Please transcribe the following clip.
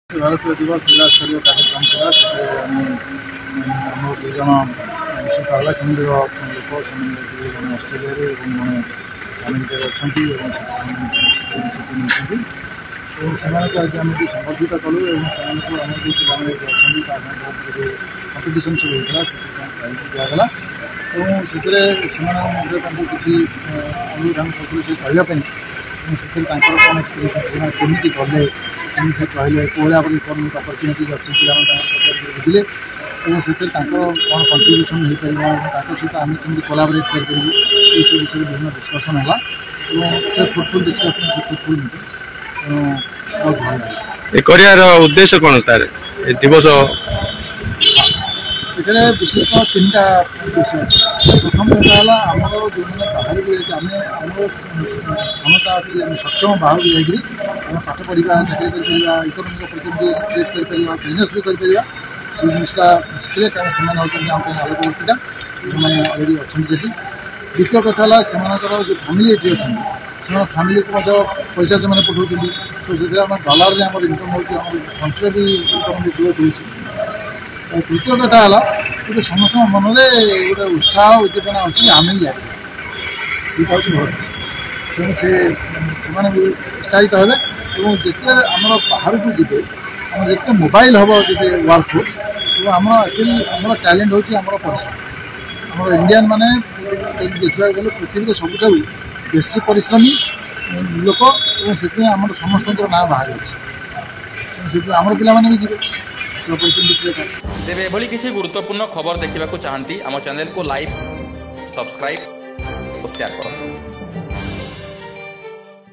ଭାରତୀୟ ଦିବସ ଜିଲ୍ଲାସ୍ତରୀୟ କାର୍ଯ୍ୟକ୍ରମ ଥିଲା। ସେଥିରେ ଆମର ଦୁଇ ଜଣ ପାରଳାଖେମୁଣ୍ଡିର ଲୋକ, ସେମାନେ ଜଣେ ଅଷ୍ଟ୍ରେଲିଆରେ ଏବଂ ଜଣେ ଆମେରିକାରେ ଅଛନ୍ତି ଏବଂ ନେଇଛନ୍ତି ଏବଂ ସେମାନଙ୍କୁ ଆଜି ଆମେ ସମ୍ବର୍ଦ୍ଧିତ କଲୁ ଏବଂ ସେମାନଙ୍କୁ ଆମର ଯେଉଁ ପିଲାମାନେ ଅଛନ୍ତି ତା ଯେଉଁ କମ୍ପିଟିସନ୍ ସବୁ ହେଇଥିଲା ସେଥିପାଇଁ ପ୍ରାଇଜ୍ ଦିଆଗଲା ଏବଂ ସେଥିରେ ସେମାନଙ୍କ ମଧ୍ୟ ତାଙ୍କୁ କିଛି ଅନୁଦାନ ସବୁ ସେ କହିବା ପାଇଁ ଏବଂ ସେଥିରେ ତାଙ୍କର କ'ଣ ଏକ୍ସପିରିଏନ୍ସ ଅଛି, ସେମାନେ କେମିତି କଲେ, କେମିତି କହିଲେ, କୋହଳିଆ ପରି କ'ଣ ଅପରଚ୍ୟୁନିଟି ଅଛି ପିଲାମାନେ ତାଙ୍କର ପଚାରିକି ବୁଝିଲେ ଏବଂ ସେଥିରେ ତାଙ୍କର କ'ଣ କଣ୍ଟ୍ରିବ୍ୟୁସନ୍ ହେଇପାରିବ ଏବଂ ତାଙ୍କ ସହିତ ଆମେ କେମିତି କୋଲାବରେଟ୍ କରିପାରିବୁ ଏଇସବୁ ବିଷୟରେ ବିଭିନ୍ନ ଡିସ୍କସନ୍ ହେଲା ଏବଂ ସେ ଫ୍ରୁଟଫୁଲ୍ ଡିସ୍କସନ୍, ସେ ଫ୍ରୁଟଫୁଲ୍ ମିଟିଂ ବହୁତ ଭଲ ଲାଗେ। ଏ କରିବାର ଉଦ୍ଦେଶ୍ୟ କ'ଣ ସାର୍ ଏ ଦିବସ? ଏଥିରେ ବିଶେଷତଃ ତିନିଟା ଉଦ୍ଦେଶ୍ୟ ଅଛି। ପ୍ରଥମ କଥା ହେଲା ଆମର ଯେଉଁମାନେ ବାହାରକୁ ଯାଇକି ଆମର କ୍ଷମତା ଅଛି, ଆମେ ସକ୍ଷମ ବାହାରକୁ ଯାଇକରି ଆମେ ପାଠ ପଢ଼ିବା, ଚାକିରି କରିପାରିବା, ଇକୋନୋମିକ୍ ଅପରଚ୍ୟୁନିଟି କ୍ରିଏଟ୍ କରିପାରିବା, ବିଜନେସ୍ ବି କରିପାରିବା। ସେଇ ଜିନିଷଟା ଶିଖିଲେ କାରଣ ସେମାନେ ହେଉଛନ୍ତି ଆମ ପାଇଁ ଆଲୋକବର୍ତ୍ତିକା, ଯେଉଁମାନେ ଅଲରେଡ଼ି ଅଛନ୍ତି ସେଠି। ଦ୍ୱିତୀୟ କଥା ହେଲା ସେମାନଙ୍କର ଯେଉଁ ଫ୍ୟାମିଲି ଏଠି ଅଛନ୍ତି ସେମାନେ ଫ୍ୟାମିଲିକୁ ମଧ୍ୟ ପଇସା ସେମାନେ ପଠାଉଛନ୍ତି, ତ ସେଥିରେ ଆମର ଡଲାରରେ ଆମର ଇନକମ୍ ହେଉଛି, ଆମର କଣ୍ଟ୍ରିରେ ବି ଇନକମ୍ ବି ଗ୍ରୋଥ୍ ହେଉଛି। ତୃତୀୟ କଥା ହେଲା ଗୋଟେ ସମସ୍ତଙ୍କ ମନରେ ଗୋଟେ ଉତ୍ସାହ ଉଦ୍ଦୀପନା ଅଛି ଯେ ଆମେ ବି ଯାଇପାରିବା, ସେଇଟା ହେଉଛି ଭଲ। ତେଣୁ ସେମାନେ ବି ଉତ୍ସାହିତ ହେବେ ଏବଂ ଯେତେ ଆମର ବାହାରକୁ ଯିବେ ଆମର ଯେତେ ମୋବାଇଲ୍ ହେବ ଯେତେ ୱାର୍କ ଫୋର୍ସ ଏବଂ ଆମର ଆକ୍ଚୁଆଲି ଆମର ଟ୍ୟାଲେଣ୍ଟ ହେଉଛି ଆମର ପରିଶ୍ରମ। ଆମର ଇଣ୍ଡିଆନ୍ ମାନେ ଯଦି ଦେଖିବାକୁ ଗଲେ ପୃଥିବୀରେ ସବୁଠାରୁ ବେଶୀ ପରିଶ୍ରମୀ ଲୋକ ଏବଂ ସେଥିପାଇଁ ଆମର ସମସ୍ତଙ୍କର ନାଁ ବାହାରି ଅଛି। ତେଣୁ ସେଥିପାଇଁ ଆମର ପିଲାମାନେ ବି ଯିବେ। ତେବେ ଏଭଳି କିଛି ଗୁରୁତ୍ୱପୂର୍ଣ୍ଣ ଖବର ଦେଖିବାକୁ ଚାହାନ୍ତି ଆମ ଚ୍ୟାନେଲକୁ ଲାଇକ୍, ସବସ୍କ୍ରାଇବ୍ ଓ ସେୟାର କରନ୍ତୁ।